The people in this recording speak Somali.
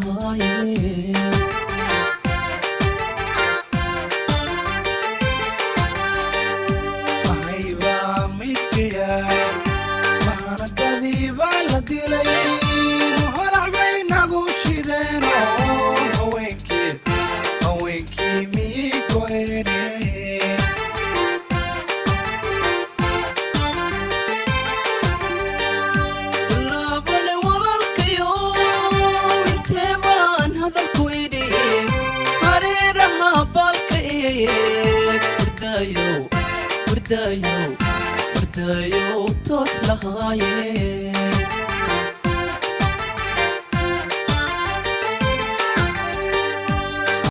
lahaayeen mahayba midkaya mahanadadii baa la dilay muharax bay nagu shideeno haweenkii miyay go'eene laabale walaalkayo intee baan hadalku idhi hareeraha baalka eeg wardayow toos lahaayeen